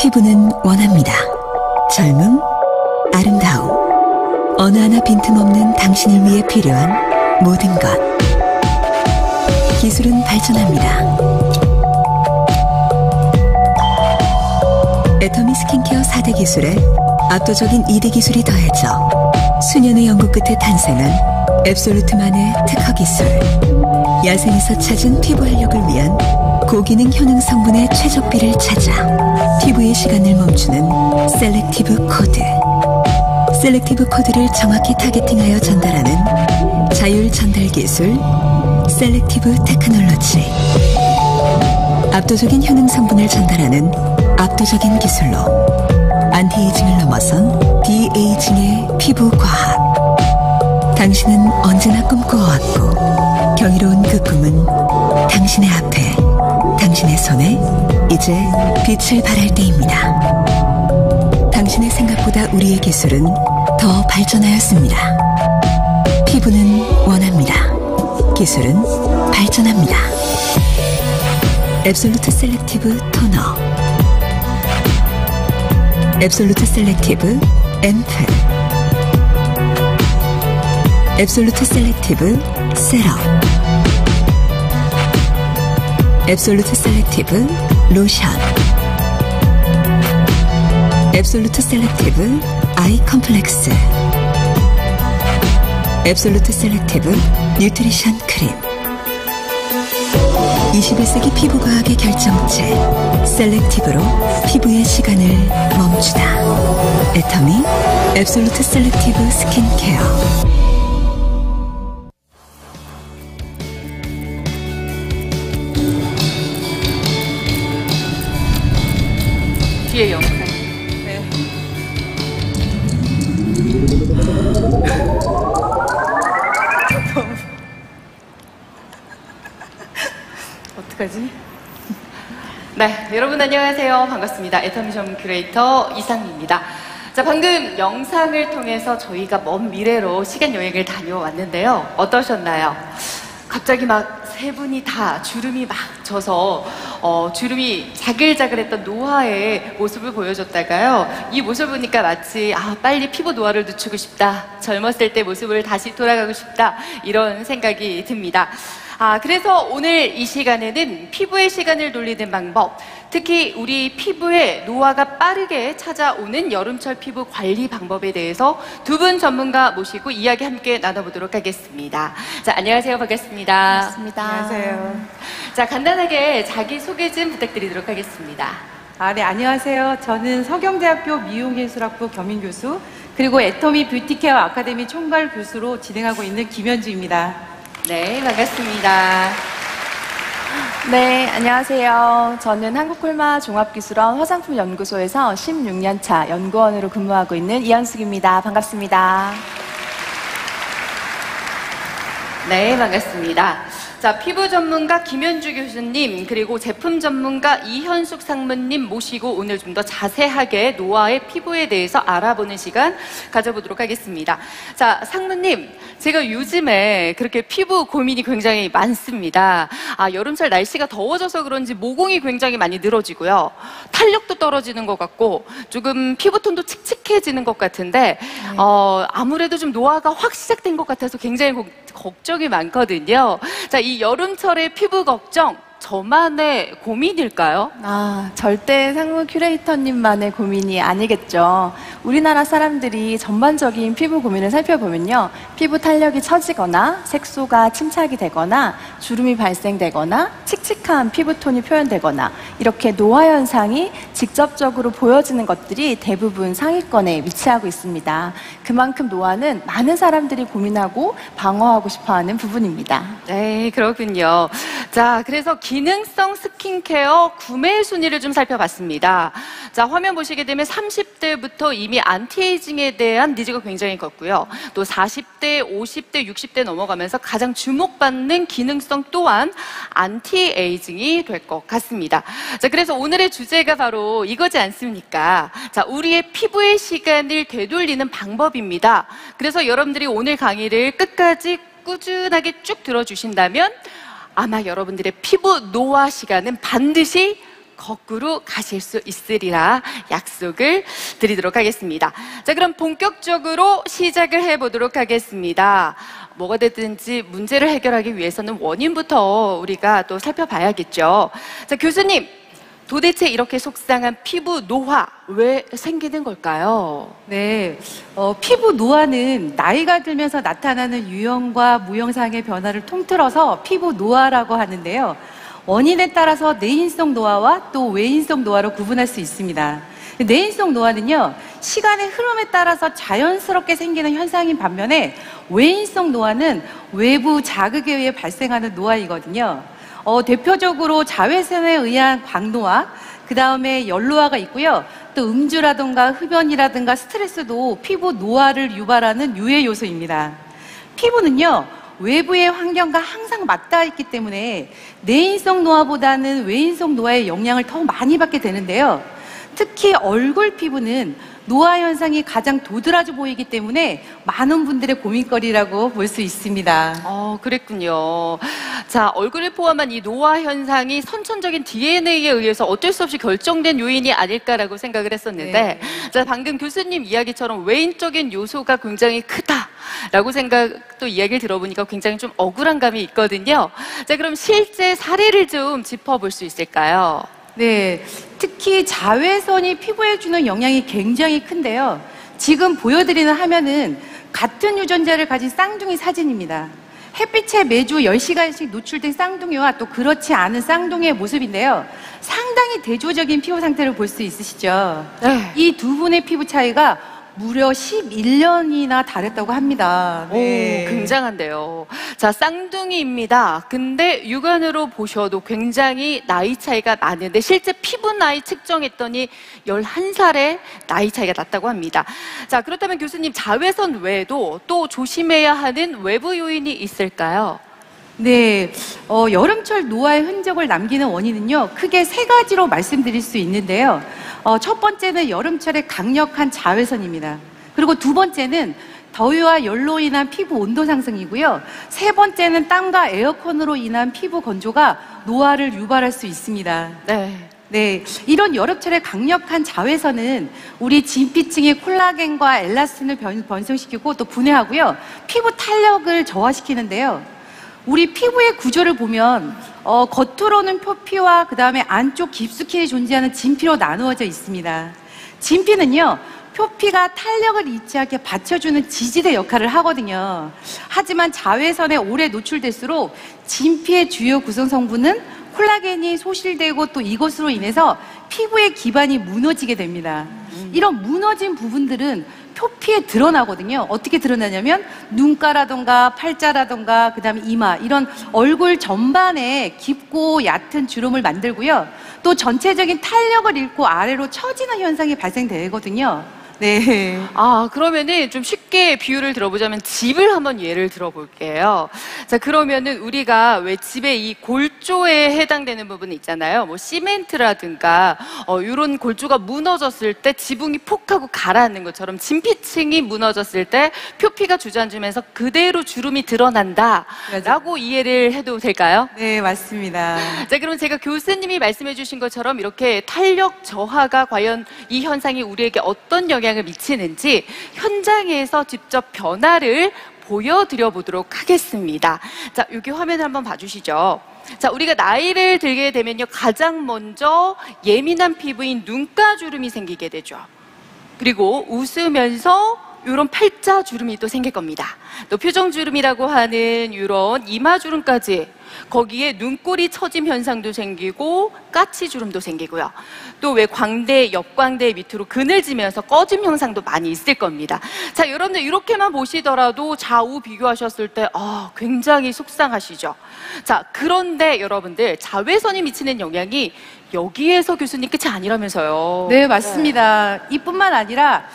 피부는 원합니다. 젊음, 아름다움, 어느 하나 빈틈없는 당신을 위해 필요한 모든 것. 기술은 발전합니다. 애터미 스킨케어 4대 기술에 압도적인 2대 기술이 더해져 수년의 연구 끝에 탄생한 앱솔루트만의 특허 기술. 야생에서 찾은 피부 활력을 위한 고기능 효능 성분의 최적비를 찾아 피부의 시간을 멈추는 셀렉티브 코드. 셀렉티브 코드를 정확히 타겟팅하여 전달하는 자율 전달 기술 셀렉티브 테크놀로지. 압도적인 효능 성분을 전달하는 압도적인 기술로 안티에이징을 넘어선 디에이징의 피부 과학. 당신은 언제나 꿈꿔왔고 경이로운 그 꿈은 당신의 앞에, 당신의 손에 이제 빛을 발할 때입니다. 당신의 생각보다 우리의 기술은 더 발전하였습니다. 피부는 원합니다. 기술은 발전합니다. 앱솔루트 셀렉티브 토너, 앱솔루트 셀렉티브 앰플, 앱솔루트 셀렉티브 세럼, 앱솔루트 셀렉티브 로션, 앱솔루트 셀렉티브 아이 컴플렉스, 앱솔루트 셀렉티브 뉴트리션 크림. 21세기 피부과학의 결정체 셀렉티브로 피부의 시간을 멈추다. 애터미 앱솔루트 셀렉티브 스킨케어. 뒤에 영상. 네. 어떡하지? 네, 여러분 안녕하세요. 반갑습니다. 애터미 전문 큐레이터 이상미입니다. 자, 방금 영상을 통해서 저희가 먼 미래로 시간 여행을 다녀왔는데요. 어떠셨나요? 갑자기 막 세 분이 다 주름이 막 져서 주름이 자글자글했던 노화의 모습을 보여줬다가요. 이 모습을 보니까 마치 빨리 피부 노화를 늦추고 싶다, 젊었을 때 모습을 다시 돌아가고 싶다, 이런 생각이 듭니다. 그래서 오늘 이 시간에는 피부의 시간을 돌리는 방법, 특히 우리 피부에 노화가 빠르게 찾아오는 여름철 피부 관리 방법에 대해서 두 분 전문가 모시고 이야기 함께 나눠보도록 하겠습니다. 자, 안녕하세요. 반갑습니다. 반갑습니다. 안녕하세요. 자, 간단하게 자기소개 좀 부탁드리도록 하겠습니다. 네, 안녕하세요. 저는 서경대학교 미용예술학부 겸임교수, 그리고 애터미 뷰티케어 아카데미 총괄 교수로 진행하고 있는 김현주입니다. 네, 반갑습니다. 네, 안녕하세요. 저는 한국콜마 종합기술원 화장품연구소에서 16년차 연구원으로 근무하고 있는 이현숙입니다. 반갑습니다. 네, 반갑습니다. 자, 피부 전문가 김현주 교수님, 그리고 제품 전문가 이현숙 상무님 모시고 오늘 좀 더 자세하게 노화의 피부에 대해서 알아보는 시간 가져보도록 하겠습니다. 자, 상무님, 제가 요즘에 그렇게 피부 고민이 굉장히 많습니다. 여름철 날씨가 더워져서 그런지 모공이 굉장히 많이 늘어지고요. 탄력도 떨어지는 것 같고 조금 피부톤도 칙칙해지는 것 같은데 아무래도 좀 노화가 확 시작된 것 같아서 굉장히 걱정이 많거든요. 자, 이 여름철의 피부 걱정, 저만의 고민일까요? 절대 상무 큐레이터님만의 고민이 아니겠죠. 우리나라 사람들이 전반적인 피부 고민을 살펴보면요, 피부 탄력이 처지거나 색소가 침착이 되거나 주름이 발생되거나 칙칙한 피부톤이 표현되거나 이렇게 노화 현상이 직접적으로 보여지는 것들이 대부분 상위권에 위치하고 있습니다. 그만큼 노화는 많은 사람들이 고민하고 방어하고 싶어하는 부분입니다. 네, 그렇군요. 자, 그래서 기능성 스킨케어 구매 순위를 좀 살펴봤습니다. 자, 화면 보시게 되면 30대부터 이미 안티에이징에 대한 니즈가 굉장히 컸고요. 또 40대, 50대, 60대 넘어가면서 가장 주목받는 기능성 또한 안티에이징이 될 것 같습니다. 자, 그래서 오늘의 주제가 바로 이거지 않습니까? 자, 우리의 피부의 시간을 되돌리는 방법입니다. 그래서 여러분들이 오늘 강의를 끝까지 꾸준하게 쭉 들어주신다면 아마 여러분들의 피부 노화 시간은 반드시 거꾸로 가실 수 있으리라 약속을 드리도록 하겠습니다. 자, 그럼 본격적으로 시작을 해보도록 하겠습니다. 뭐가 됐든지 문제를 해결하기 위해서는 원인부터 우리가 또 살펴봐야겠죠. 자, 교수님, 도대체 이렇게 속상한 피부 노화 왜 생기는 걸까요? 네, 피부 노화는 나이가 들면서 나타나는 유형과 무형상의 변화를 통틀어서 피부 노화라고 하는데요. 원인에 따라서 내인성 노화와 또 외인성 노화로 구분할 수 있습니다. 내인성 노화는요, 시간의 흐름에 따라서 자연스럽게 생기는 현상인 반면에 외인성 노화는 외부 자극에 의해 발생하는 노화이거든요. 대표적으로 자외선에 의한 광노화, 그 다음에 열노화가 있고요. 또 음주라든가 흡연이라든가 스트레스도 피부 노화를 유발하는 유해 요소입니다. 피부는요, 외부의 환경과 항상 맞닿아 있기 때문에 내인성 노화보다는 외인성 노화의 영향을 더 많이 받게 되는데요. 특히 얼굴 피부는 노화 현상이 가장 도드라져 보이기 때문에 많은 분들의 고민거리라고 볼 수 있습니다. 그랬군요. 자, 얼굴을 포함한 이 노화 현상이 선천적인 DNA에 의해서 어쩔 수 없이 결정된 요인이 아닐까라고 생각을 했었는데, 네. 자, 방금 교수님 이야기처럼 외인적인 요소가 굉장히 크다라고 또 이야기를 들어보니까 굉장히 좀 억울한 감이 있거든요. 자, 그럼 실제 사례를 좀 짚어볼 수 있을까요? 네, 특히 자외선이 피부에 주는 영향이 굉장히 큰데요. 지금 보여드리는 화면은 같은 유전자를 가진 쌍둥이 사진입니다. 햇빛에 매주 10시간씩 노출된 쌍둥이와 또 그렇지 않은 쌍둥이의 모습인데요. 상당히 대조적인 피부 상태를 볼 수 있으시죠? 네. 이 두 분의 피부 차이가 무려 11년이나 다르다고 합니다. 네. 오, 굉장한데요. 자, 쌍둥이입니다. 근데 육안으로 보셔도 굉장히 나이 차이가 나는데 실제 피부 나이 측정했더니 11살의 나이 차이가 났다고 합니다. 자, 그렇다면 교수님, 자외선 외에도 또 조심해야 하는 외부 요인이 있을까요? 네, 여름철 노화의 흔적을 남기는 원인은요, 크게 세 가지로 말씀드릴 수 있는데요. 첫 번째는 여름철의 강력한 자외선입니다. 그리고 두 번째는 더위와 열로 인한 피부 온도 상승이고요. 세 번째는 땀과 에어컨으로 인한 피부 건조가 노화를 유발할 수 있습니다. 네. 네, 이런 여름철의 강력한 자외선은 우리 진피층의 콜라겐과 엘라스틴을 번성시키고 또 분해하고요, 피부 탄력을 저하시키는데요. 우리 피부의 구조를 보면 겉으로는 표피와 그 다음에 안쪽 깊숙이 존재하는 진피로 나누어져 있습니다. 진피는요, 표피가 탄력을 잃지 않게 받쳐주는 지지대 역할을 하거든요. 하지만 자외선에 오래 노출될수록 진피의 주요 구성 성분은 콜라겐이 소실되고 또 이것으로 인해서 피부의 기반이 무너지게 됩니다. 이런 무너진 부분들은 표피에 드러나거든요. 어떻게 드러나냐면 눈가라던가 팔자라던가 그 다음에 이마, 이런 얼굴 전반에 깊고 얕은 주름을 만들고요. 또 전체적인 탄력을 잃고 아래로 처지는 현상이 발생되거든요. 네. 그러면은 좀 쉽게 비유를 들어보자면 집을 한번 예를 들어볼게요. 자, 그러면은 우리가 왜 집에 이 골조에 해당되는 부분 있잖아요. 뭐 시멘트라든가 이런 골조가 무너졌을 때 지붕이 폭 하고 가라앉는 것처럼 진피층이 무너졌을 때 표피가 주저앉으면서 그대로 주름이 드러난다라고 이해를 해도 될까요? 네, 맞습니다. 자, 그럼 제가 교수님이 말씀해 주신 것처럼 이렇게 탄력 저하가 과연 이 현상이 우리에게 어떤 영향을 미치는지 현장에서 직접 변화를 보여드려 보도록 하겠습니다. 자, 여기 화면을 한번 봐주시죠. 자, 우리가 나이를 들게 되면요, 가장 먼저 예민한 피부인 눈가주름이 생기게 되죠. 그리고 웃으면서 이런 팔자 주름이 또 생길 겁니다. 또 표정주름이라고 하는 이런 이마주름까지, 거기에 눈꼬리 처짐 현상도 생기고 까치주름도 생기고요. 또 왜 광대, 옆광대 밑으로 그늘지면서 꺼짐 현상도 많이 있을 겁니다. 자, 여러분들 이렇게만 보시더라도 좌우 비교하셨을 때 굉장히 속상하시죠. 자, 그런데 여러분들, 자외선이 미치는 영향이 여기에서 교수님 끝이 아니라면서요. 네, 맞습니다. 이뿐만 아니라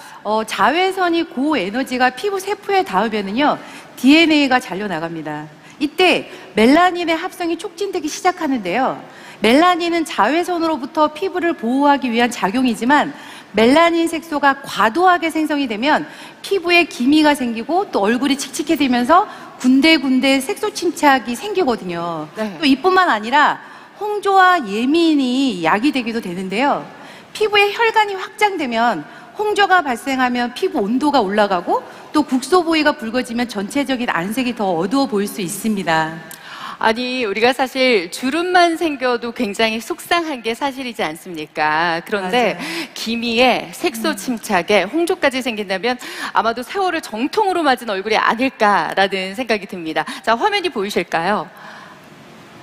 자외선이 고에너지가 피부 세포에 닿으면은요, DNA가 잘려나갑니다. 이때 멜라닌의 합성이 촉진되기 시작하는데요. 멜라닌은 자외선으로부터 피부를 보호하기 위한 작용이지만 멜라닌 색소가 과도하게 생성이 되면 피부에 기미가 생기고 또 얼굴이 칙칙해지면서 군데군데 색소 침착이 생기거든요. 네. 또 이뿐만 아니라 홍조와 예민이 약이 되기도 되는데요. 피부에 혈관이 확장되면 홍조가 발생하면 피부 온도가 올라가고 또 국소 부위가 붉어지면 전체적인 안색이 더 어두워 보일 수 있습니다. 아니, 우리가 사실 주름만 생겨도 굉장히 속상한 게 사실이지 않습니까? 그런데 맞아요. 기미에 색소 침착에 홍조까지 생긴다면 아마도 세월을 정통으로 맞은 얼굴이 아닐까라는 생각이 듭니다. 자, 화면이 보이실까요?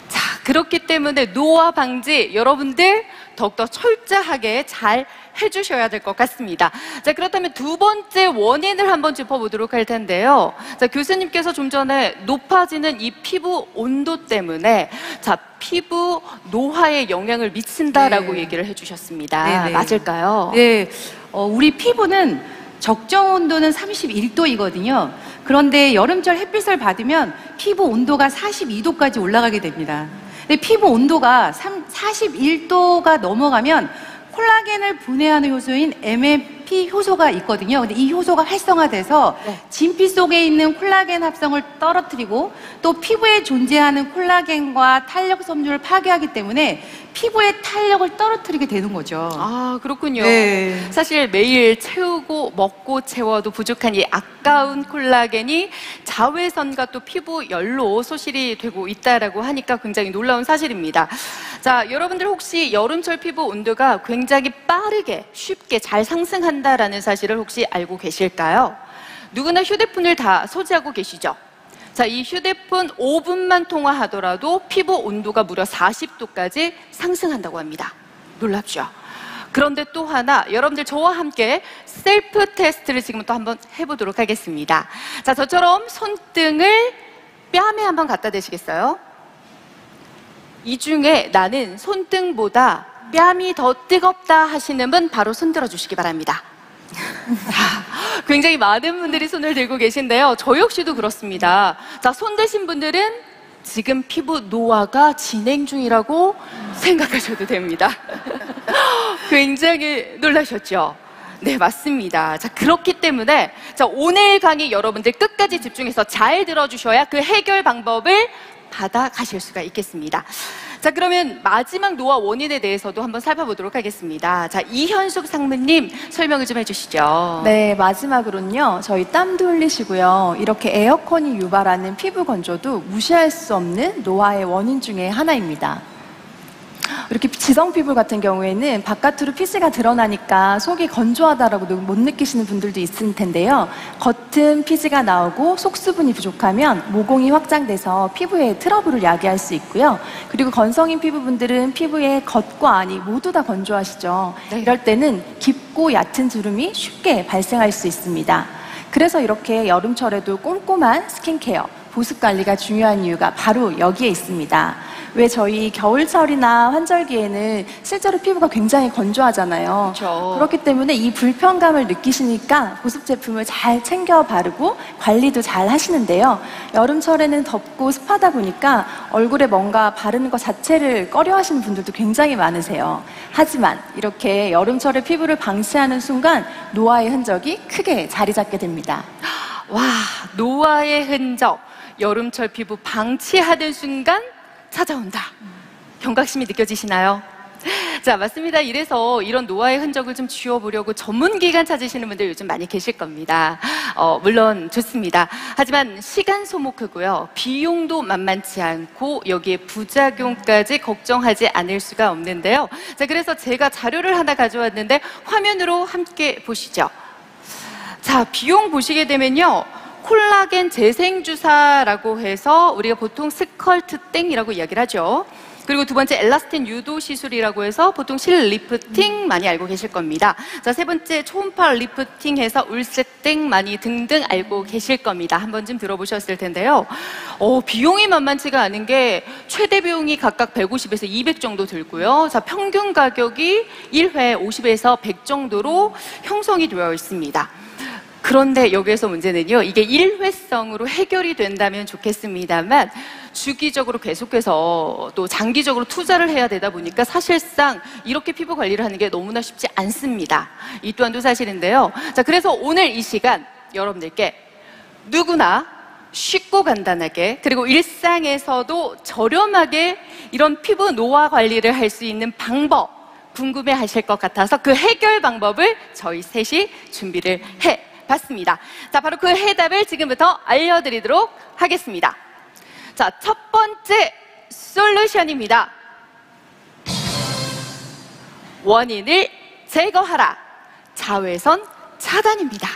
자, 그렇기 때문에 노화 방지 여러분들 더욱더 철저하게 잘 해주셔야 될 것 같습니다. 자, 그렇다면 두 번째 원인을 한번 짚어보도록 할 텐데요. 자, 교수님께서 좀 전에 높아지는 이 피부 온도 때문에 자, 피부 노화에 영향을 미친다라고 네. 얘기를 해주셨습니다. 네네. 맞을까요? 네, 우리 피부는 적정 온도는 31도이거든요. 그런데 여름철 햇빛을 받으면 피부 온도가 42도까지 올라가게 됩니다. 근데 피부 온도가 41도가 넘어가면 콜라겐을 분해하는 효소인 MMP 효소가 있거든요. 근데 이 효소가 활성화돼서 진피 속에 있는 콜라겐 합성을 떨어뜨리고 또 피부에 존재하는 콜라겐과 탄력 섬유를 파괴하기 때문에 피부의 탄력을 떨어뜨리게 되는 거죠. 아, 그렇군요. 네. 사실 매일 채우고 먹고 채워도 부족한 이 아까운 콜라겐이 자외선과 또 피부 열로 소실이 되고 있다라고 하니까 굉장히 놀라운 사실입니다. 자, 여러분들 혹시 여름철 피부 온도가 굉장히 빠르게 쉽게 잘 상승한다라는 사실을 혹시 알고 계실까요? 누구나 휴대폰을 다 소지하고 계시죠? 자, 이 휴대폰 5분만 통화하더라도 피부 온도가 무려 40도까지 상승한다고 합니다. 놀랍죠? 그런데 또 하나, 여러분들 저와 함께 셀프 테스트를 지금부터 한번 해보도록 하겠습니다. 자, 저처럼 손등을 뺨에 한번 갖다 대시겠어요? 이 중에 나는 손등보다 뺨이 더 뜨겁다 하시는 분 바로 손들어 주시기 바랍니다. 굉장히 많은 분들이 손을 들고 계신데요. 저 역시도 그렇습니다. 자, 손 드신 분들은 지금 피부 노화가 진행 중이라고 생각하셔도 됩니다. 굉장히 놀라셨죠? 네, 맞습니다. 자, 그렇기 때문에 자, 오늘 강의 여러분들 끝까지 집중해서 잘 들어주셔야 그 해결 방법을 받아가실 수가 있겠습니다. 자, 그러면 마지막 노화 원인에 대해서도 한번 살펴보도록 하겠습니다. 자, 이현숙 상무님 설명을 좀 해주시죠. 네, 마지막으로는요. 저희 땀도 흘리시고요. 이렇게 에어컨이 유발하는 피부 건조도 무시할 수 없는 노화의 원인 중에 하나입니다. 이렇게 지성 피부 같은 경우에는 바깥으로 피지가 드러나니까 속이 건조하다라고 못 느끼시는 분들도 있을 텐데요. 겉은 피지가 나오고 속 수분이 부족하면 모공이 확장돼서 피부에 트러블을 야기할 수 있고요. 그리고 건성인 피부분들은 피부의 겉과 안이 모두 다 건조하시죠. 네. 이럴 때는 깊고 얕은 주름이 쉽게 발생할 수 있습니다. 그래서 이렇게 여름철에도 꼼꼼한 스킨케어, 보습 관리가 중요한 이유가 바로 여기에 있습니다. 왜 저희 겨울철이나 환절기에는 실제로 피부가 굉장히 건조하잖아요. 그렇죠. 그렇기 때문에 이 불편감을 느끼시니까 보습 제품을 잘 챙겨 바르고 관리도 잘 하시는데요. 여름철에는 덥고 습하다 보니까 얼굴에 뭔가 바르는 것 자체를 꺼려 하시는 분들도 굉장히 많으세요. 하지만 이렇게 여름철에 피부를 방치하는 순간 노화의 흔적이 크게 자리 잡게 됩니다. 와, 노화의 흔적, 여름철 피부 방치하는 순간 찾아온다. 경각심이 느껴지시나요? 자, 맞습니다. 이래서 이런 노화의 흔적을 좀 지워보려고 전문기관 찾으시는 분들 요즘 많이 계실 겁니다. 물론 좋습니다. 하지만 시간 소모크고요. 비용도 만만치 않고 여기에 부작용까지 걱정하지 않을 수가 없는데요. 자, 그래서 제가 자료를 하나 가져왔는데 화면으로 함께 보시죠. 자, 비용 보시게 되면요. 콜라겐 재생주사라고 해서 우리가 보통 스컬트땡이라고 이야기를 하죠. 그리고 두 번째 엘라스틴 유도 시술이라고 해서 보통 실 리프팅 많이 알고 계실 겁니다. 자, 세 번째 초음파 리프팅 해서 울세땡 많이 등등 알고 계실 겁니다. 한 번쯤 들어보셨을 텐데요. 비용이 만만치가 않은 게 최대 비용이 각각 150에서 200 정도 들고요. 자, 평균 가격이 1회 50에서 100 정도로 형성이 되어 있습니다. 그런데 여기에서 문제는요, 이게 일회성으로 해결이 된다면 좋겠습니다만 주기적으로 계속해서 또 장기적으로 투자를 해야 되다 보니까 사실상 이렇게 피부 관리를 하는 게 너무나 쉽지 않습니다. 이 또한도 사실인데요. 자, 그래서 오늘 이 시간 여러분들께 누구나 쉽고 간단하게 그리고 일상에서도 저렴하게 이런 피부 노화 관리를 할 수 있는 방법 궁금해 하실 것 같아서 그 해결 방법을 저희 셋이 준비를 해봤습니다. 자, 바로 그 해답을 지금부터 알려드리도록 하겠습니다. 자, 첫 번째 솔루션입니다. 원인을 제거하라. 자외선 차단입니다.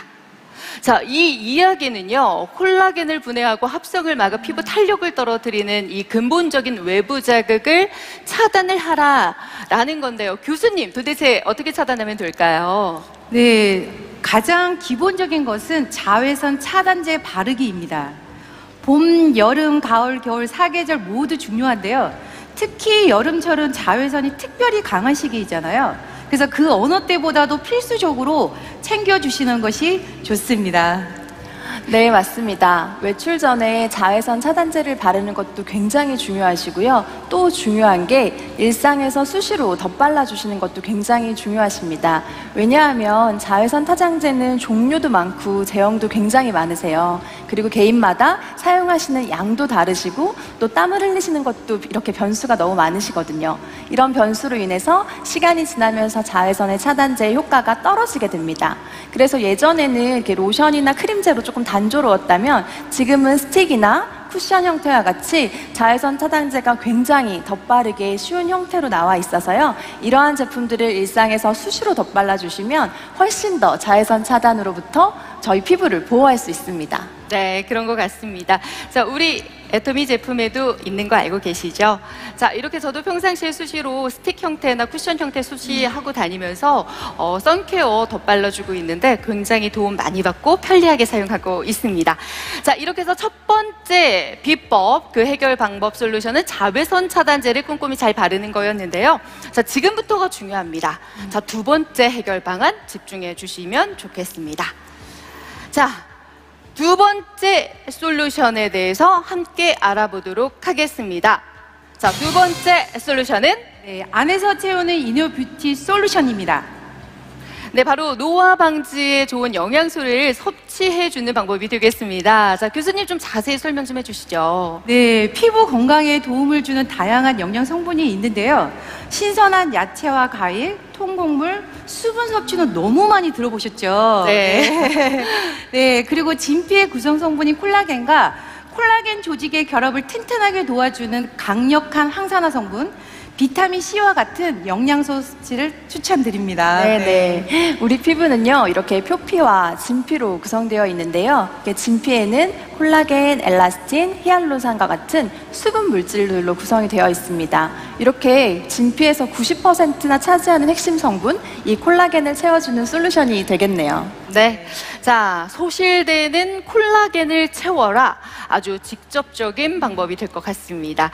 자, 이 이야기는요, 콜라겐을 분해하고 합성을 막아 피부 탄력을 떨어뜨리는 이 근본적인 외부 자극을 차단을 하라라는 건데요. 교수님, 도대체 어떻게 차단하면 될까요? 네, 가장 기본적인 것은 자외선 차단제 바르기입니다. 봄, 여름, 가을, 겨울 4계절 모두 중요한데요. 특히 여름철은 자외선이 특별히 강한 시기이잖아요. 그래서 그 어느 때보다도 필수적으로 챙겨주시는 것이 좋습니다. 네, 맞습니다. 외출 전에 자외선 차단제를 바르는 것도 굉장히 중요하시고요. 또 중요한 게 일상에서 수시로 덧발라주시는 것도 굉장히 중요하십니다. 왜냐하면 자외선 차단제는 종류도 많고 제형도 굉장히 많으세요. 그리고 개인마다 사용하시는 양도 다르시고 또 땀을 흘리시는 것도 이렇게 변수가 너무 많으시거든요. 이런 변수로 인해서 시간이 지나면서 자외선의 차단제의 효과가 떨어지게 됩니다. 그래서 예전에는 이렇게 로션이나 크림제로 조금 단조로웠다면 지금은 스틱이나 쿠션 형태와 같이 자외선 차단제가 굉장히 덧바르게 쉬운 형태로 나와 있어서요. 이러한 제품들을 일상에서 수시로 덧발라주시면 훨씬 더 자외선 차단으로부터 저희 피부를 보호할 수 있습니다. 네, 그런 것 같습니다. 자, 우리 애터미 제품에도 있는 거 알고 계시죠? 자, 이렇게 저도 평상시에 수시로 스틱 형태나 쿠션 형태 수시하고 다니면서 선케어 덧발라주고 있는데 굉장히 도움 많이 받고 편리하게 사용하고 있습니다. 자, 이렇게 해서 첫 번째 비법, 그 해결 방법 솔루션은 자외선 차단제를 꼼꼼히 잘 바르는 거였는데요. 자, 지금부터가 중요합니다. 자, 두 번째 해결 방안 집중해 주시면 좋겠습니다. 자, 두 번째 솔루션에 대해서 함께 알아보도록 하겠습니다. 자, 두 번째 솔루션은 네, 안에서 채우는 이너 뷰티 솔루션입니다. 네, 바로 노화 방지에 좋은 영양소를 섭취해주는 방법이 되겠습니다. 자, 교수님 좀 자세히 설명 좀 해주시죠. 네, 피부 건강에 도움을 주는 다양한 영양 성분이 있는데요. 신선한 야채와 과일, 통곡물, 수분 섭취는 너무 많이 들어보셨죠? 네. 네, 그리고 진피의 구성 성분인 콜라겐과 콜라겐 조직의 결합을 튼튼하게 도와주는 강력한 항산화 성분, 비타민 C와 같은 영양소 섭취를 추천드립니다. 네. 우리 피부는요, 이렇게 표피와 진피로 구성되어 있는데요. 진피에는 콜라겐, 엘라스틴, 히알루론산과 같은 수분 물질들로 구성이 되어 있습니다. 이렇게 진피에서 90%나 차지하는 핵심 성분, 이 콜라겐을 채워주는 솔루션이 되겠네요. 네. 자, 소실되는 콜라겐을 채워라. 아주 직접적인 방법이 될 것 같습니다.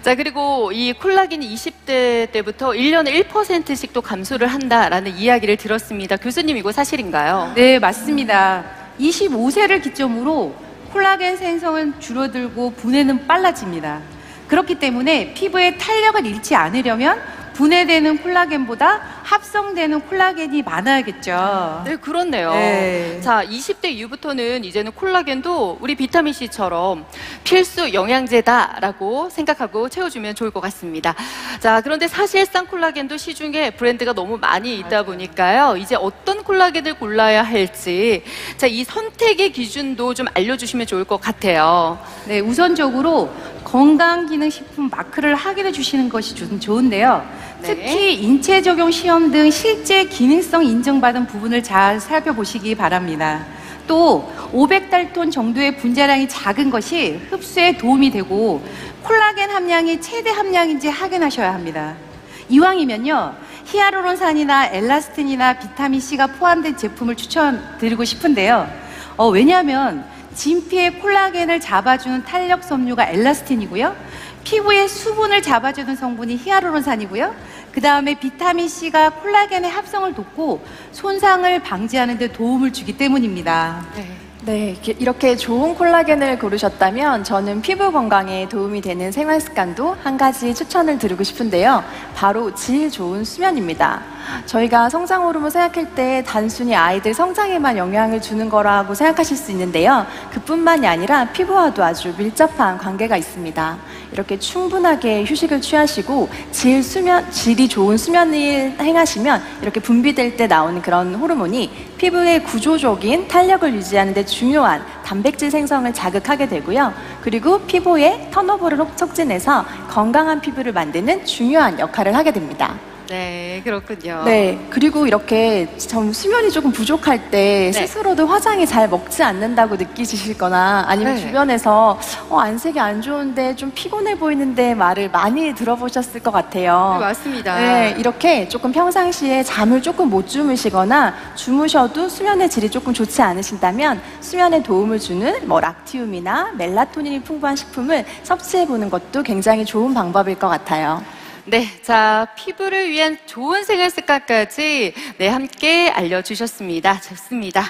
자, 그리고 이 콜라겐이 20대 때부터 1년에 1%씩 또 감소를 한다라는 이야기를 들었습니다. 교수님, 이거 사실인가요? 네, 맞습니다. 25세를 기점으로 콜라겐 생성은 줄어들고 분해는 빨라집니다. 그렇기 때문에 피부에 탄력을 잃지 않으려면 분해되는 콜라겐보다 합성되는 콜라겐이 많아야겠죠. 네, 그렇네요. 네. 자, 20대 이후부터는 이제는 콜라겐도 우리 비타민C처럼 필수 영양제다라고 생각하고 채워주면 좋을 것 같습니다. 자, 그런데 사실상 콜라겐도 시중에 브랜드가 너무 많이 있다 보니까요. 이제 어떤 콜라겐을 골라야 할지, 자, 이 선택의 기준도 좀 알려주시면 좋을 것 같아요. 네, 우선적으로 건강기능식품 마크를 확인해 주시는 것이 좋은데요. 네. 특히 인체 적용 시험 등 실제 기능성 인정받은 부분을 잘 살펴보시기 바랍니다. 또 500달톤 정도의 분자량이 작은 것이 흡수에 도움이 되고 콜라겐 함량이 최대 함량인지 확인하셔야 합니다. 이왕이면요, 히알루론산이나 엘라스틴이나 비타민C가 포함된 제품을 추천드리고 싶은데요. 왜냐하면 진피의 콜라겐을 잡아주는 탄력 섬유가 엘라스틴이고요. 피부의 수분을 잡아주는 성분이 히알루론산이고요. 그 다음에 비타민C가 콜라겐의 합성을 돕고 손상을 방지하는 데 도움을 주기 때문입니다. 네, 이렇게 좋은 콜라겐을 고르셨다면 저는 피부 건강에 도움이 되는 생활 습관도 한 가지 추천을 드리고 싶은데요. 바로 질 좋은 수면입니다. 저희가 성장 호르몬 생각할 때 단순히 아이들 성장에만 영향을 주는 거라고 생각하실 수 있는데요. 그뿐만이 아니라 피부와도 아주 밀접한 관계가 있습니다. 이렇게 충분하게 휴식을 취하시고 질이 좋은 수면을 행하시면 이렇게 분비될 때 나오는 그런 호르몬이 피부의 구조적인 탄력을 유지하는 데 중요한 단백질 생성을 자극하게 되고요. 그리고 피부의 턴오버를 촉진해서 건강한 피부를 만드는 중요한 역할을 하게 됩니다. 네, 그렇군요. 네, 그리고 이렇게 수면이 조금 부족할 때 스스로도 화장이 잘 먹지 않는다고 느끼시거나 아니면 주변에서 안색이 안 좋은데 좀 피곤해 보이는데 말을 많이 들어보셨을 것 같아요. 네, 맞습니다. 네, 이렇게 조금 평상시에 잠을 조금 못 주무시거나 주무셔도 수면의 질이 조금 좋지 않으신다면 수면에 도움을 주는 락티움이나 멜라토닌이 풍부한 식품을 섭취해 보는 것도 굉장히 좋은 방법일 것 같아요. 네, 자, 피부를 위한 좋은 생활 습관까지 함께 알려주셨습니다. 좋습니다.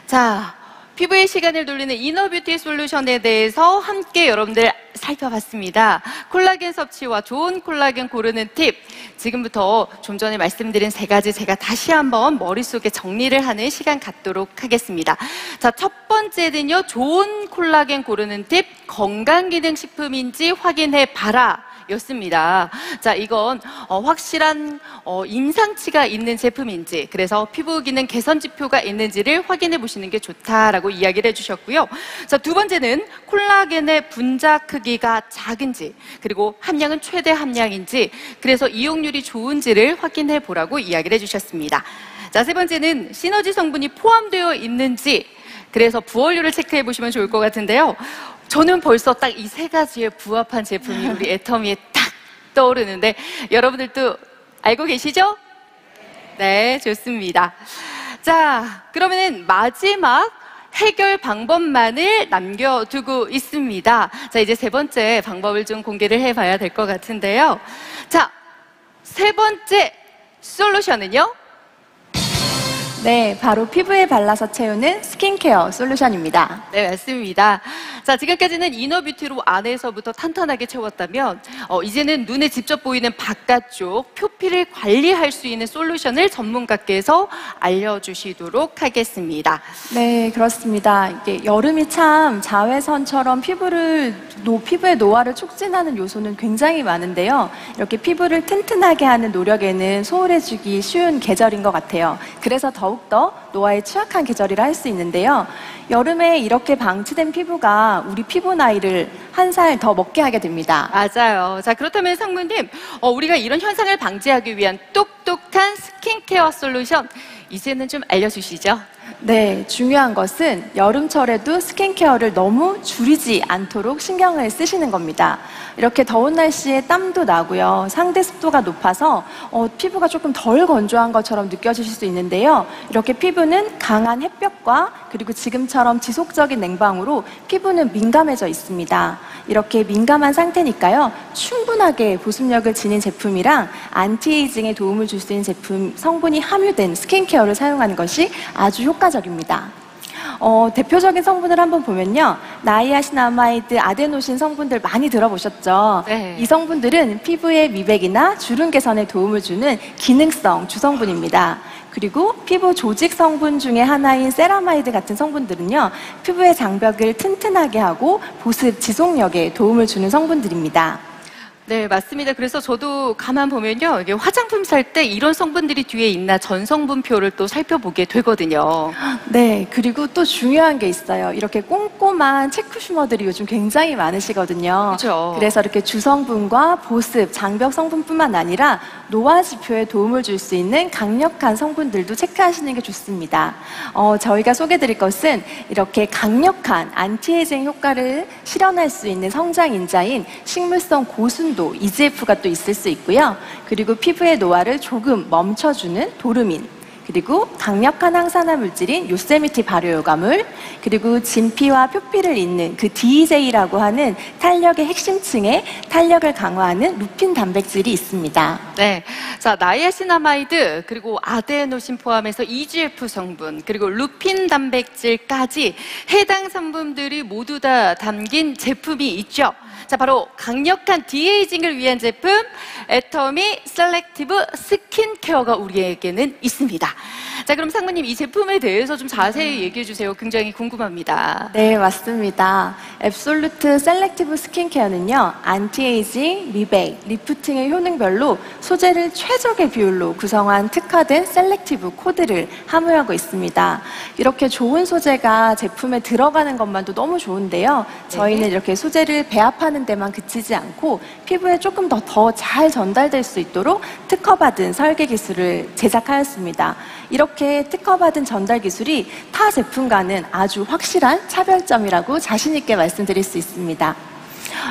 자, 피부의 시간을 돌리는 이너뷰티 솔루션에 대해서 함께 여러분들 살펴봤습니다. 콜라겐 섭취와 좋은 콜라겐 고르는 팁. 지금부터 좀 전에 말씀드린 3가지 제가 다시 한번 머릿속에 정리를 하는 시간 갖도록 하겠습니다. 자, 첫 번째는요, 좋은 콜라겐 고르는 팁, 건강기능식품인지 확인해 봐라. 였습니다. 자, 이건 확실한 임상치가 있는 제품인지, 그래서 피부 기능 개선 지표가 있는지를 확인해 보시는 게 좋다라고 이야기를 해주셨고요. 자, 두 번째는 콜라겐의 분자 크기가 작은지, 그리고 함량은 최대 함량인지, 그래서 이용률이 좋은지를 확인해 보라고 이야기를 해주셨습니다. 자, 세 번째는 시너지 성분이 포함되어 있는지, 그래서 부원료를 체크해 보시면 좋을 것 같은데요. 저는 벌써 딱 이 3가지에 부합한 제품이 우리 애터미에 딱 떠오르는데 여러분들도 알고 계시죠? 네, 좋습니다. 자, 그러면은 마지막 해결 방법만을 남겨두고 있습니다. 자, 이제 3번째 방법을 좀 공개를 해봐야 될 것 같은데요. 자, 3번째 솔루션은요? 네, 바로 피부에 발라서 채우는 스킨케어 솔루션입니다. 네, 맞습니다. 자, 지금까지는 이너뷰티로 안에서부터 탄탄하게 채웠다면 이제는 눈에 직접 보이는 바깥쪽 표피를 관리할 수 있는 솔루션을 전문가께서 알려주시도록 하겠습니다. 네, 그렇습니다. 이게 여름이 참 자외선처럼 피부의 노화를 촉진하는 요소는 굉장히 많은데요. 이렇게 피부를 튼튼하게 하는 노력에는 소홀해지기 쉬운 계절인 것 같아요. 그래서 더욱더 노화에 취약한 계절이라 할 수 있는데요. 여름에 이렇게 방치된 피부가 우리 피부 나이를 1살 더 먹게 하게 됩니다. 맞아요. 자, 그렇다면 상무님, 우리가 이런 현상을 방지하기 위한 똑똑한 스킨케어 솔루션 이제는 좀 알려주시죠. 네, 중요한 것은 여름철에도 스킨케어를 너무 줄이지 않도록 신경을 쓰시는 겁니다. 이렇게 더운 날씨에 땀도 나고요. 상대 습도가 높아서 피부가 조금 덜 건조한 것처럼 느껴지실 수 있는데요. 이렇게 피부는 강한 햇볕과 그리고 지금처럼 지속적인 냉방으로 피부는 민감해져 있습니다. 이렇게 민감한 상태니까요. 충분하게 보습력을 지닌 제품이랑 안티에이징에 도움을 줄 수 있는 제품 성분이 함유된 스킨케어를 사용하는 것이 아주 효과적입니다. 대표적인 성분을 한번 보면요. 나이아신아마이드, 아데노신 성분들 많이 들어보셨죠? 네. 이 성분들은 피부의 미백이나 주름 개선에 도움을 주는 기능성 주성분입니다. 그리고 피부 조직 성분 중에 하나인 세라마이드 같은 성분들은요. 피부의 장벽을 튼튼하게 하고 보습 지속력에 도움을 주는 성분들입니다. 네, 맞습니다. 그래서 저도 가만 보면요. 이게 화장품 살 때 이런 성분들이 뒤에 있나 전성분표를 또 살펴보게 되거든요. 네, 그리고 또 중요한 게 있어요. 이렇게 꼼꼼한 체크슈머들이 요즘 굉장히 많으시거든요. 그렇죠. 그래서 이렇게 주성분과 보습, 장벽 성분뿐만 아니라 노화 지표에 도움을 줄 수 있는 강력한 성분들도 체크하시는 게 좋습니다. 저희가 소개드릴 것은 이렇게 강력한 안티에이징 효과를 실현할 수 있는 성장인자인 식물성 고순도 EGF가 또 있을 수 있고요. 그리고 피부의 노화를 조금 멈춰주는 도르민, 그리고 강력한 항산화 물질인 요세미티 발효효과물, 그리고 진피와 표피를 잇는 그 DEJ라고 하는 탄력의 핵심층에 탄력을 강화하는 루핀 단백질이 있습니다. 네, 자, 나이아신아마이드 그리고 아데노신 포함해서 EGF 성분 그리고 루핀 단백질까지 해당 성분들이 모두 다 담긴 제품이 있죠. 자, 바로 강력한 디에이징을 위한 제품 애터미 셀렉티브 스킨케어가 우리에게는 있습니다. 자, 그럼 상무님 이 제품에 대해서 좀 자세히 얘기해 주세요. 굉장히 궁금합니다. 네, 맞습니다. 앱솔루트 셀렉티브 스킨케어는요, 안티에이징, 미백, 리프팅의 효능별로 소재를 최적의 비율로 구성한 특화된 셀렉티브 코드를 함유하고 있습니다. 이렇게 좋은 소재가 제품에 들어가는 것만도 너무 좋은데요. 저희는 이렇게 소재를 배합하는 데만 그치지 않고 피부에 조금 더 잘 전달될 수 있도록 특허받은 설계 기술을 제작하였습니다. 이렇게 특허받은 전달 기술이 타 제품과는 아주 확실한 차별점이라고 자신 있게 말씀드릴 수 있습니다.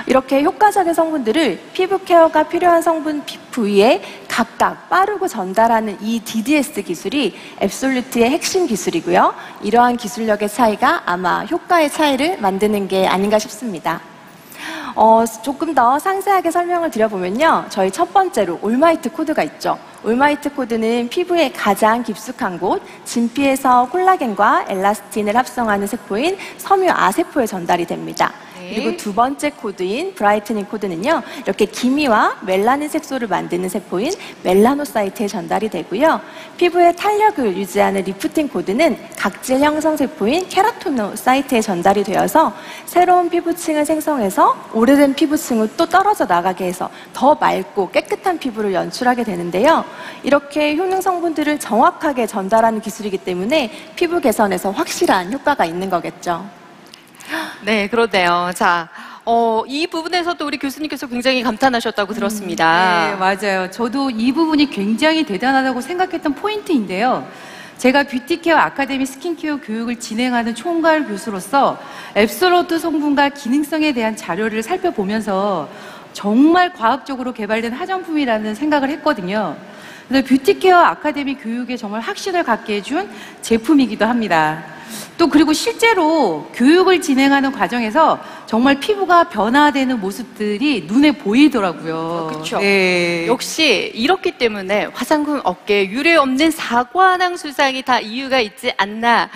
이렇게 효과적인 성분들을 피부 케어가 필요한 성분 부위에 각각 빠르고 전달하는 이 DDS 기술이 앱솔루트의 핵심 기술이고요. 이러한 기술력의 차이가 아마 효과의 차이를 만드는 게 아닌가 싶습니다. 조금 더 상세하게 설명을 드려보면요. 저희 첫 번째로 올마이트 코드가 있죠. 올마이트 코드는 피부의 가장 깊숙한 곳, 진피에서 콜라겐과 엘라스틴을 합성하는 세포인 섬유아 세포에 전달이 됩니다. 그리고 두 번째 코드인 브라이트닝 코드는요, 이렇게 기미와 멜라닌 색소를 만드는 세포인 멜라노사이트에 전달이 되고요. 피부의 탄력을 유지하는 리프팅 코드는 각질 형성 세포인 케라토노사이트에 전달이 되어서 새로운 피부층을 생성해서 오래된 피부층을 또 떨어져 나가게 해서 더 맑고 깨끗한 피부를 연출하게 되는데요. 이렇게 효능 성분들을 정확하게 전달하는 기술이기 때문에 피부 개선에서 확실한 효과가 있는 거겠죠. 네, 그러네요. 자, 이 부분에서도 우리 교수님께서 굉장히 감탄하셨다고 들었습니다. 네, 맞아요. 저도 이 부분이 굉장히 대단하다고 생각했던 포인트인데요. 제가 뷰티케어 아카데미 스킨케어 교육을 진행하는 총괄 교수로서 앱솔루트 성분과 기능성에 대한 자료를 살펴보면서 정말 과학적으로 개발된 화장품이라는 생각을 했거든요. 그래서 뷰티케어 아카데미 교육에 정말 확신을 갖게 해준 제품이기도 합니다. 또 그리고 실제로 교육을 진행하는 과정에서 정말 피부가 변화되는 모습들이 눈에 보이더라고요. 그렇죠. 네. 역시 이렇기 때문에 화장품 업계에 유례 없는 사관왕 수상이 다 이유가 있지 않나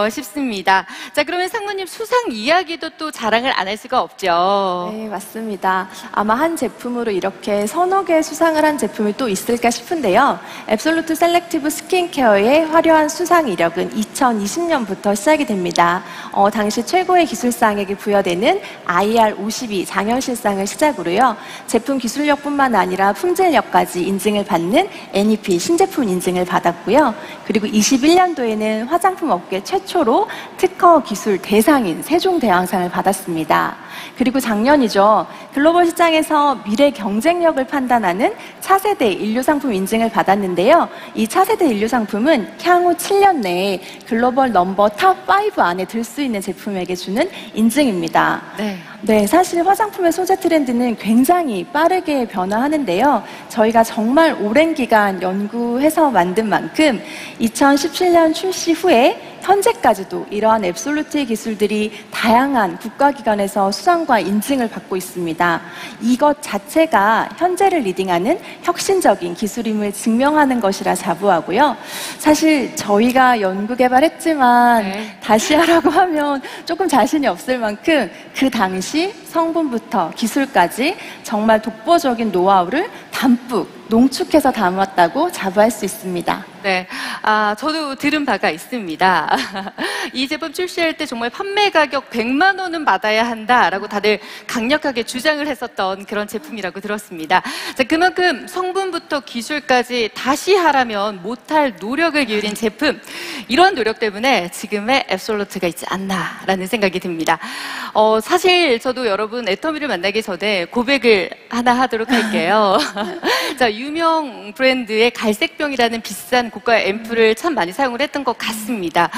싶습니다. 자, 그러면 상무님 수상 이야기도 또 자랑을 안 할 수가 없죠. 네, 맞습니다. 아마 한 제품으로 이렇게 서너 개 수상을 한 제품이 또 있을까 싶은데요. 앱솔루트 셀렉티브 스킨케어의 화려한 수상 이력은 2020년부터 시작이 됩니다. 당시 최고의 기술상에게 부여되는 IR52 장현실상을 시작으로요. 제품 기술력뿐만 아니라 품질력까지 인증을 받는 NEP 신제품 인증을 받았고요. 그리고 21년도에는 화장품 업계 최초로 특허 기술 대상인 세종대왕상을 받았습니다. 그리고 작년이죠. 글로벌 시장에서 미래 경쟁력을 판단하는 차세대 인류상품 인증을 받았는데요. 이 차세대 인류상품은 향후 7년 내에 글로벌 넘버 탑5 안에 들 수 있는 제품에게 주는 인증입니다. 네, 사실 화장품의 소재 트렌드는 굉장히 빠르게 변화하는데요. 저희가 정말 오랜 기간 연구해서 만든 만큼 2017년 출시 후에 현재까지도 이러한 앱솔루트의 기술들이 다양한 국가기관에서 수상과 인증을 받고 있습니다. 이것 자체가 현재를 리딩하는 혁신적인 기술임을 증명하는 것이라 자부하고요. 사실 저희가 연구 개발했지만 다시 하라고 하면 조금 자신이 없을 만큼 그 당시 성분부터 기술까지 정말 독보적인 노하우를 담뿍 농축해서 담았다고 자부할 수 있습니다. 네, 저도 들은 바가 있습니다. 이 제품 출시할 때 정말 판매 가격 100만 원은 받아야 한다라고 다들 강력하게 주장을 했었던 그런 제품이라고 들었습니다. 자, 그만큼 성분부터 기술까지 다시 하라면 못할 노력을 기울인 제품, 이런 노력 때문에 지금의 앱솔루트가 있지 않나라는 생각이 듭니다. 사실 저도 여러분 애터미를 만나기 전에 고백을 하나 하도록 할게요. 자, 유명 브랜드의 갈색병이라는 비싼 고가 앰플을 참 많이 사용을 했던 것 같습니다.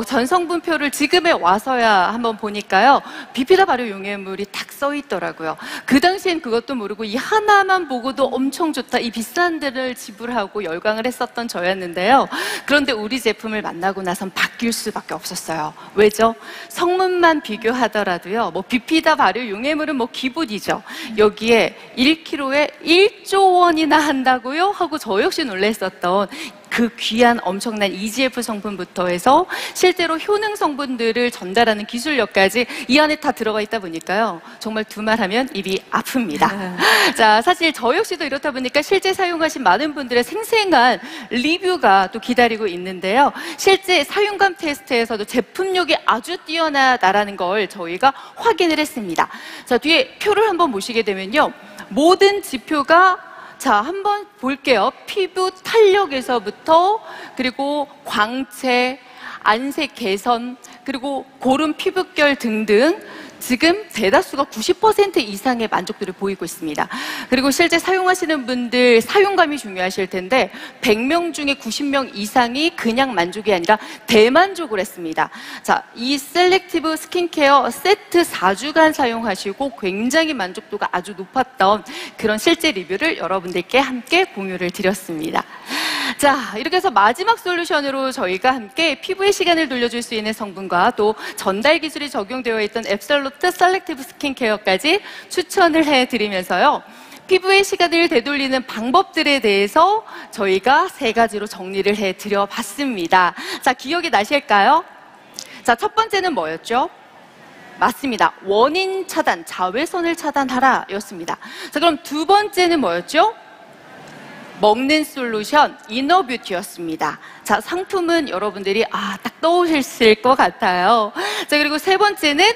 전성분표를 지금에 와서야 한번 보니까요, 비피다 발효 용해물이 딱 써 있더라고요. 그 당시엔 그것도 모르고 이 하나만 보고도 엄청 좋다, 이 비싼 데를 지불하고 열광을 했었던 저였는데요. 그런데 우리 제품을 만나고 나선 바뀔 수밖에 없었어요. 왜죠? 성분만 비교하더라도요, 뭐 비피다 발효 용해물은 뭐 기본이죠. 여기에 1kg에 1조 원이나 한다고요? 하고 저 역시 놀랐었던 그 귀한 엄청난 EGF 성분부터 해서 실제로 효능 성분들을 전달하는 기술력까지 이 안에 다 들어가 있다 보니까요. 정말 두말하면 입이 아픕니다. 자, 사실 저 역시도 이렇다 보니까 실제 사용하신 많은 분들의 생생한 리뷰가 또 기다리고 있는데요. 실제 사용감 테스트에서도 제품력이 아주 뛰어나다라는 걸 저희가 확인을 했습니다. 자, 뒤에 표를 한번 보시게 되면요. 모든 지표가 자, 한번 볼게요. 피부 탄력에서부터 그리고 광채, 안색 개선, 그리고 고른 피부결 등등 지금 대다수가 90% 이상의 만족도를 보이고 있습니다. 그리고 실제 사용하시는 분들 사용감이 중요하실 텐데 100명 중에 90명 이상이 그냥 만족이 아니라 대만족을 했습니다. 자, 이 셀렉티브 스킨케어 세트 4주간 사용하시고 굉장히 만족도가 아주 높았던 그런 실제 리뷰를 여러분들께 함께 공유를 드렸습니다. 자, 이렇게 해서 마지막 솔루션으로 저희가 함께 피부의 시간을 돌려줄 수 있는 성분과 또 전달 기술이 적용되어 있던 앱솔루트 셀렉티브 스킨케어까지 추천을 해드리면서요. 피부의 시간을 되돌리는 방법들에 대해서 저희가 3가지로 정리를 해드려봤습니다. 자, 기억이 나실까요? 자, 첫 번째는 뭐였죠? 맞습니다. 원인 차단, 자외선을 차단하라 였습니다. 자, 그럼 두 번째는 뭐였죠? 먹는 솔루션 이너뷰티였습니다. 자, 상품은 여러분들이 딱 떠오르실 것 같아요. 자, 그리고 세 번째는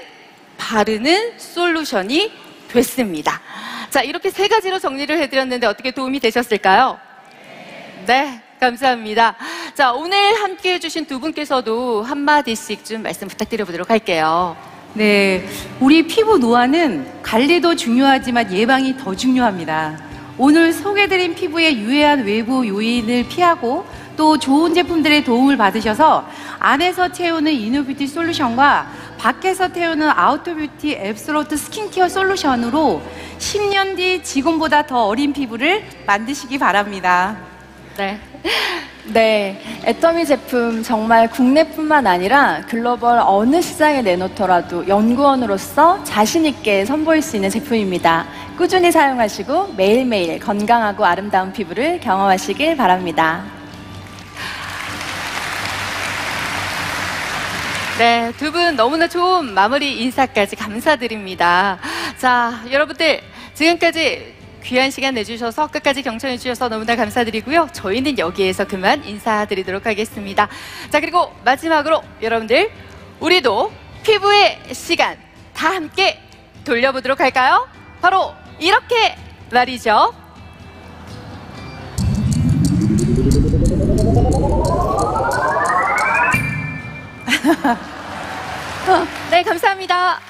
바르는 솔루션이 됐습니다. 자, 이렇게 3가지로 정리를 해드렸는데 어떻게 도움이 되셨을까요? 네, 감사합니다. 자, 오늘 함께 해주신 두 분께서도 한마디씩 좀 말씀 부탁드려보도록 할게요. 네, 우리 피부 노화는 관리도 중요하지만 예방이 더 중요합니다. 오늘 소개드린 피부의 유해한 외부 요인을 피하고 또 좋은 제품들의 도움을 받으셔서 안에서 채우는 이너뷰티 솔루션과 밖에서 태우는 아우터뷰티 앱솔루트 스킨케어 솔루션으로 10년 뒤 지금보다 더 어린 피부를 만드시기 바랍니다. 네. 네, 애터미 제품 정말 국내뿐만 아니라 글로벌 어느 시장에 내놓더라도 연구원으로서 자신 있게 선보일 수 있는 제품입니다. 꾸준히 사용하시고 매일매일 건강하고 아름다운 피부를 경험하시길 바랍니다. 네, 두 분 너무나 좋은 마무리 인사까지 감사드립니다. 자, 여러분들 지금까지 귀한 시간 내주셔서 끝까지 경청해 주셔서 너무나 감사드리고요. 저희는 여기에서 그만 인사드리도록 하겠습니다. 자, 그리고 마지막으로 여러분들 우리도 피부의 시간 다 함께 돌려보도록 할까요? 바로 이렇게 말이죠. 네, 감사합니다.